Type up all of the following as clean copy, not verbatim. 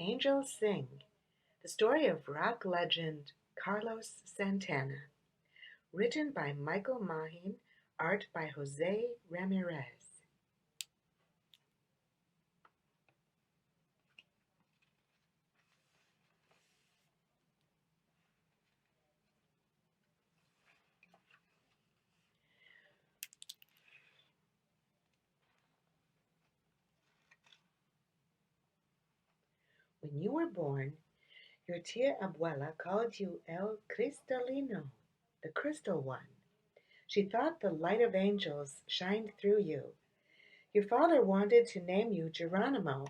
Angels Sing, the story of rock legend Carlos Santana, written by Michael Mahin, art by Jose Ramirez. When you were born, your tia abuela called you El Cristalino, the crystal one. She thought the light of angels shined through you. Your father wanted to name you Geronimo,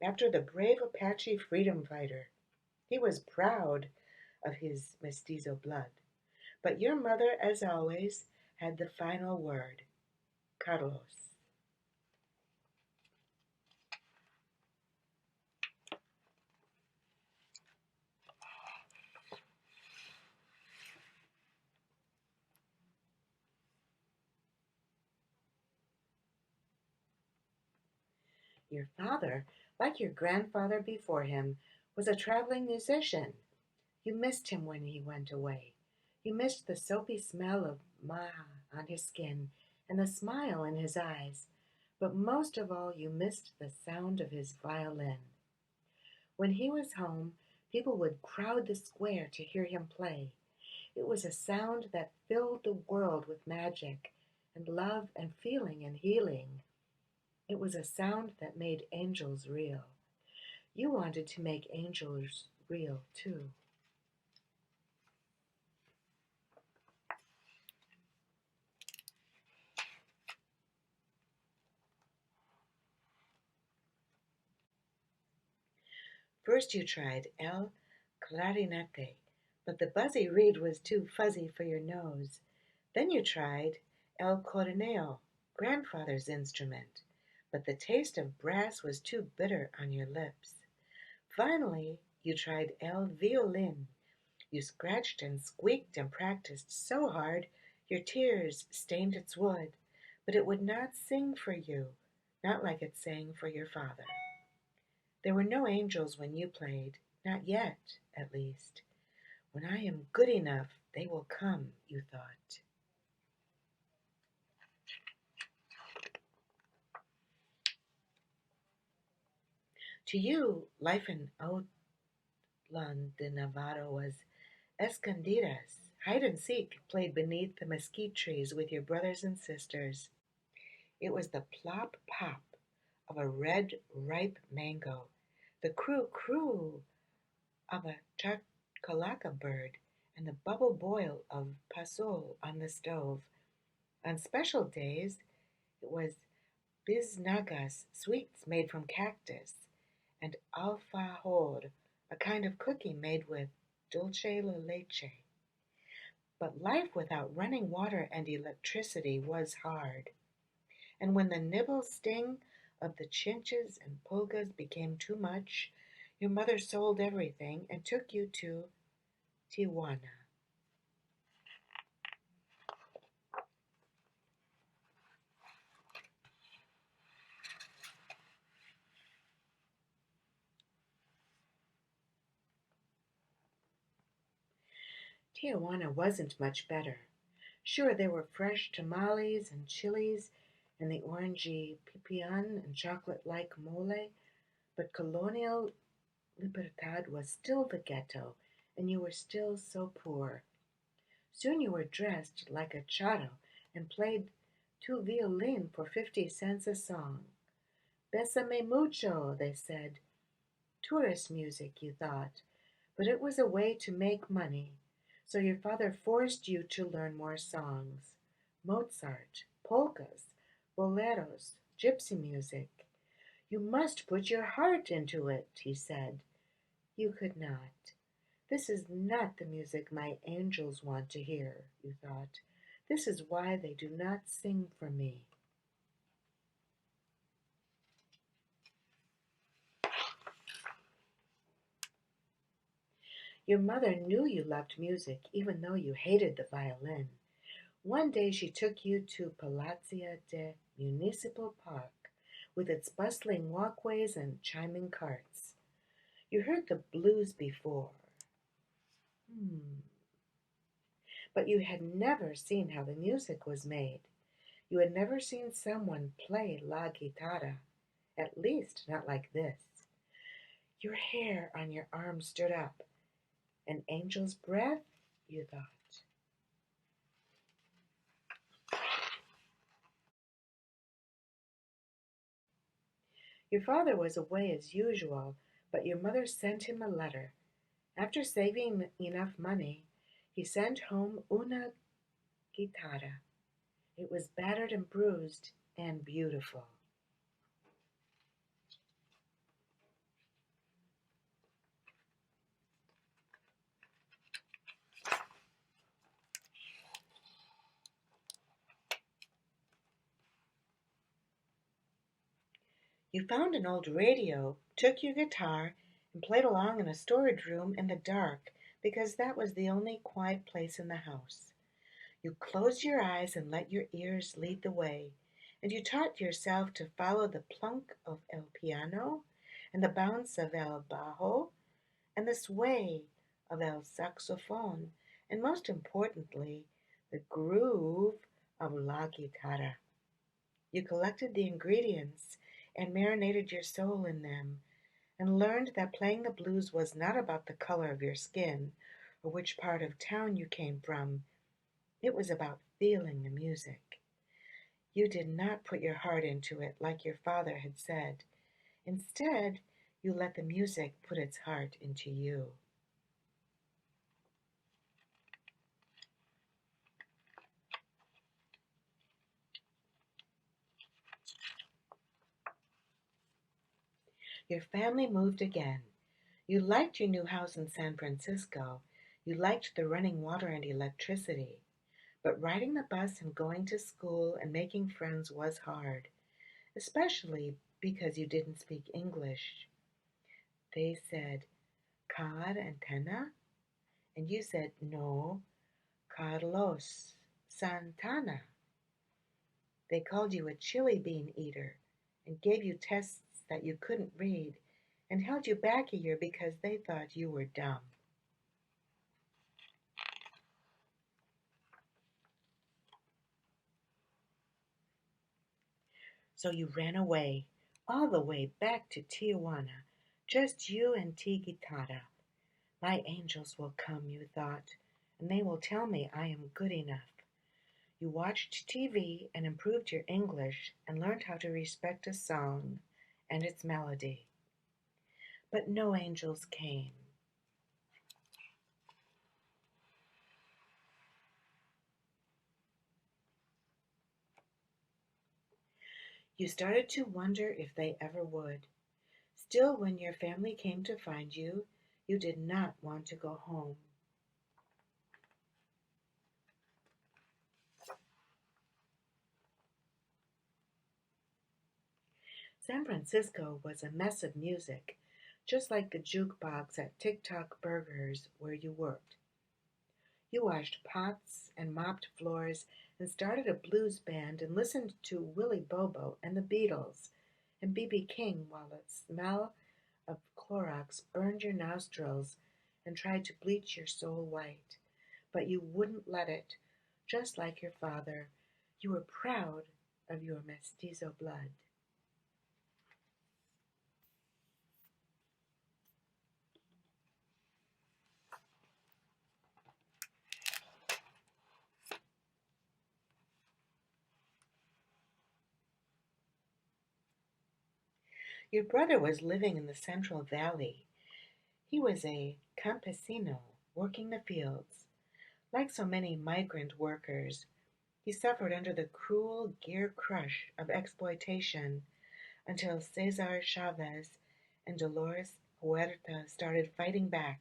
after the brave Apache freedom fighter. He was proud of his mestizo blood. But your mother, as always, had the final word, Carlos. Your father, like your grandfather before him, was a traveling musician. You missed him when he went away. You missed the soapy smell of maja on his skin and the smile in his eyes. But most of all, you missed the sound of his violin. When he was home, people would crowd the square to hear him play. It was a sound that filled the world with magic and love and feeling and healing. It was a sound that made angels real. You wanted to make angels real too. First you tried El Clarinete, but the buzzy reed was too fuzzy for your nose. Then you tried El Corneo, grandfather's instrument, but the taste of brass was too bitter on your lips. Finally, you tried El Violin. You scratched and squeaked and practiced so hard your tears stained its wood, but it would not sing for you, not like it sang for your father. There were no angels when you played, not yet, at least. When I am good enough, they will come, you thought. To you, life in Outland de Navarro was escondidas, hide and seek, played beneath the mesquite trees with your brothers and sisters. It was the plop pop of a red, ripe mango, the crew crew of a chachalaca bird, and the bubble boil of pasol on the stove. On special days, it was biznagas, sweets made from cactus, and alfajor, a kind of cookie made with dulce de leche. But life without running water and electricity was hard. And when the nibble sting of the chinches and pulgas became too much, your mother sold everything and took you to Tijuana. Tijuana wasn't much better. Sure, there were fresh tamales and chilies and the orangey pipián and chocolate-like mole, but Colonial Libertad was still the ghetto, and you were still so poor. Soon you were dressed like a charo and played two violin for 50 cents a song. Bésame mucho, they said. Tourist music, you thought, but it was a way to make money. So your father forced you to learn more songs. Mozart, polkas, boleros, gypsy music. You must put your heart into it, he said. You could not. This is not the music my angels want to hear, you thought. This is why they do not sing for me. Your mother knew you loved music, even though you hated the violin. One day she took you to Palacio de Municipal Park, with its bustling walkways and chiming carts. You heard the blues before, hmm. But you had never seen how the music was made. You had never seen someone play la guitarra, at least not like this. Your hair on your arm stood up. An angel's breath, you thought. Your father was away as usual, but your mother sent him a letter. After saving enough money, he sent home una guitarra. It was battered and bruised and beautiful. You found an old radio, took your guitar, and played along in a storage room in the dark because that was the only quiet place in the house. You closed your eyes and let your ears lead the way, and you taught yourself to follow the plunk of el piano, and the bounce of el bajo, and the sway of el saxophone, and most importantly, the groove of la guitarra. You collected the ingredients and marinated your soul in them, and learned that playing the blues was not about the color of your skin or which part of town you came from. It was about feeling the music. You did not put your heart into it like your father had said. Instead, you let the music put its heart into you. Your family moved again. You liked your new house in San Francisco. You liked the running water and electricity. But riding the bus and going to school and making friends was hard, especially because you didn't speak English. They said, Car Antena? And you said, no, Carlos Santana. They called you a chili bean eater and gave you tests that you couldn't read and held you back a year because they thought you were dumb. So you ran away, all the way back to Tijuana, just you and T Guitarra. My angels will come, you thought, and they will tell me I am good enough. You watched TV and improved your English and learned how to respect a song and its melody. But no angels came. You started to wonder if they ever would. Still, when your family came to find you, you did not want to go home. San Francisco was a mess of music, just like the jukebox at Tick-Tock Burgers where you worked. You washed pots and mopped floors and started a blues band and listened to Willie Bobo and the Beatles and B.B. King while the smell of Clorox burned your nostrils and tried to bleach your soul white. But you wouldn't let it. Just like your father, you were proud of your mestizo blood. Your brother was living in the Central Valley. He was a campesino working the fields. Like so many migrant workers, he suffered under the cruel gear crush of exploitation until Cesar Chavez and Dolores Huerta started fighting back.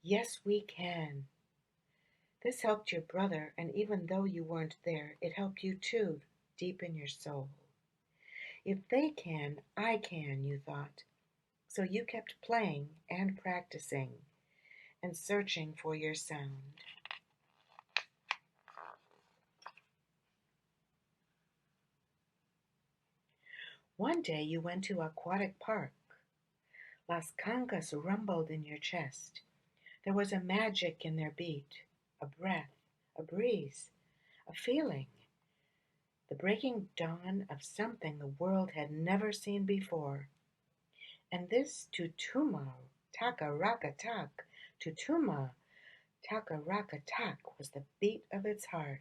Yes, we can. This helped your brother, and even though you weren't there, it helped you too, deep in your soul. If they can, I can, you thought. So you kept playing and practicing and searching for your sound. One day you went to Aquatic Park. Las congas rumbled in your chest. There was a magic in their beat, a breath, a breeze, a feeling, the breaking dawn of something the world had never seen before. And this tutuma, taka raka tak, tutuma, taka raka tak was the beat of its heart.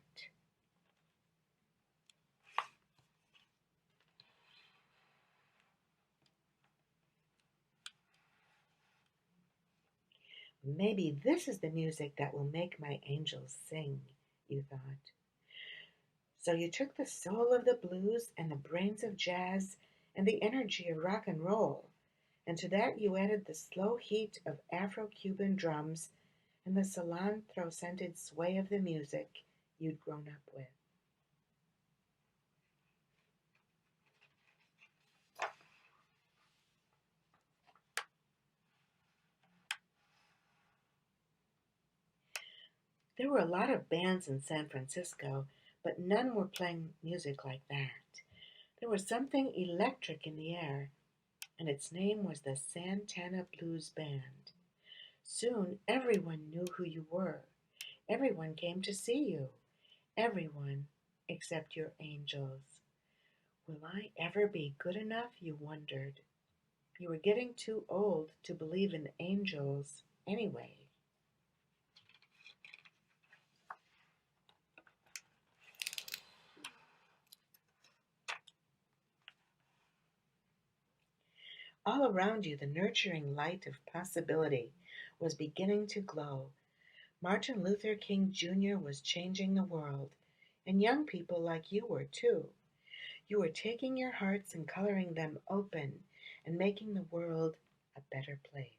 Maybe this is the music that will make my angels sing, you thought. So you took the soul of the blues and the brains of jazz and the energy of rock and roll, and to that you added the slow heat of Afro-Cuban drums and the cilantro-scented sway of the music you'd grown up with. There were a lot of bands in San Francisco, but none were playing music like that. There was something electric in the air, and its name was the Santana Blues Band. Soon everyone knew who you were. Everyone came to see you. Everyone except your angels. Will I ever be good enough? You wondered. You were getting too old to believe in angels anyway. All around you, the nurturing light of possibility was beginning to glow. Martin Luther King Jr. was changing the world, and young people like you were too. You were taking your hearts and coloring them open and making the world a better place.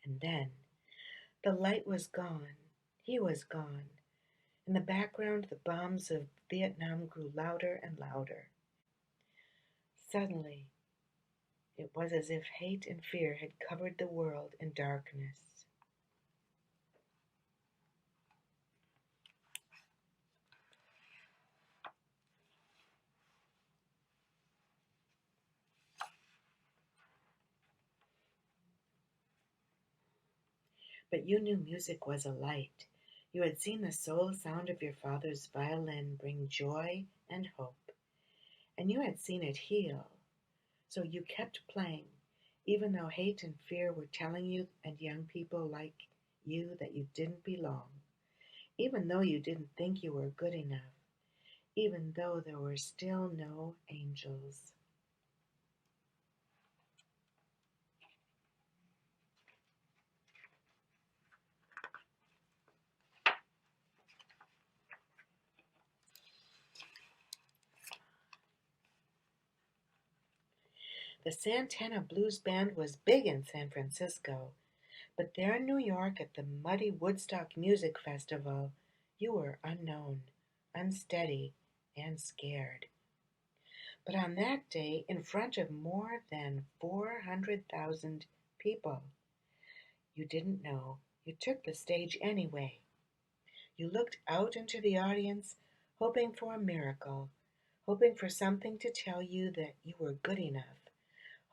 And then the light was gone. He was gone. In the background, the bombs of Vietnam grew louder and louder. Suddenly, it was as if hate and fear had covered the world in darkness. But you knew music was a light. You had seen the soul sound of your father's violin bring joy and hope, and you had seen it heal. So you kept playing, even though hate and fear were telling you and young people like you that you didn't belong, even though you didn't think you were good enough, even though there were still no angels. The Santana Blues Band was big in San Francisco, but there in New York at the muddy Woodstock Music Festival, you were unknown, unsteady, and scared. But on that day, in front of more than 400,000 people, you didn't know. You took the stage anyway. You looked out into the audience, hoping for a miracle, hoping for something to tell you that you were good enough,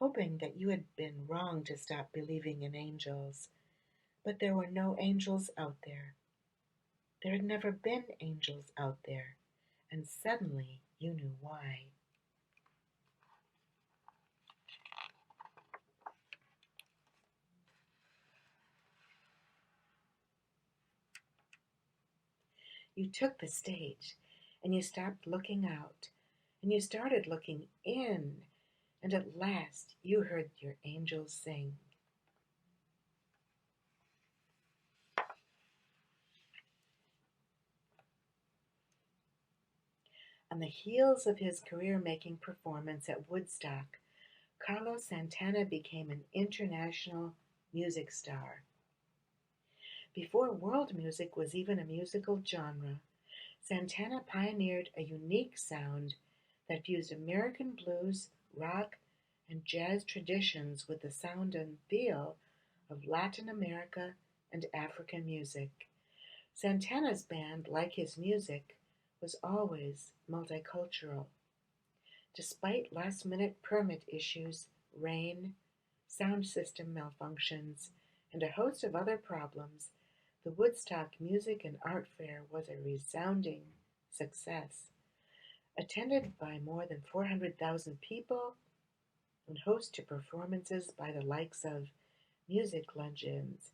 hoping that you had been wrong to stop believing in angels. But there were no angels out there. There had never been angels out there, and suddenly you knew why. You took the stage, and you stopped looking out, and you started looking in, and at last you heard your angels sing. On the heels of his career-making performance at Woodstock, Carlos Santana became an international music star. Before world music was even a musical genre, Santana pioneered a unique sound that fused American blues, rock, and jazz traditions with the sound and feel of Latin America and African music. Santana's band, like his music, was always multicultural. Despite last-minute permit issues, rain, sound system malfunctions, and a host of other problems, the Woodstock Music and Art Fair was a resounding success. Attended by more than 400,000 people and host to performances by the likes of music legends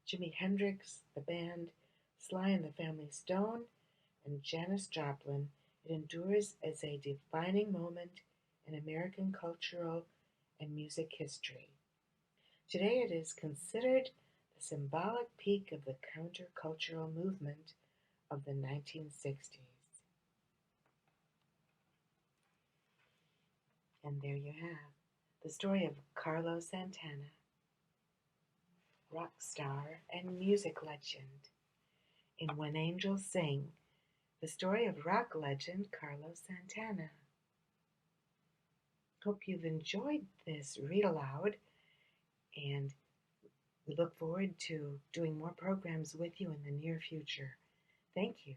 Jimi Hendrix, the band, Sly and the Family Stone, and Janis Joplin, it endures as a defining moment in American cultural and music history. Today it is considered the symbolic peak of the countercultural movement of the 1960s. And there you have the story of Carlos Santana, rock star and music legend, in When Angels Sing, the story of rock legend Carlos Santana. Hope you've enjoyed this read aloud, and we look forward to doing more programs with you in the near future. Thank you.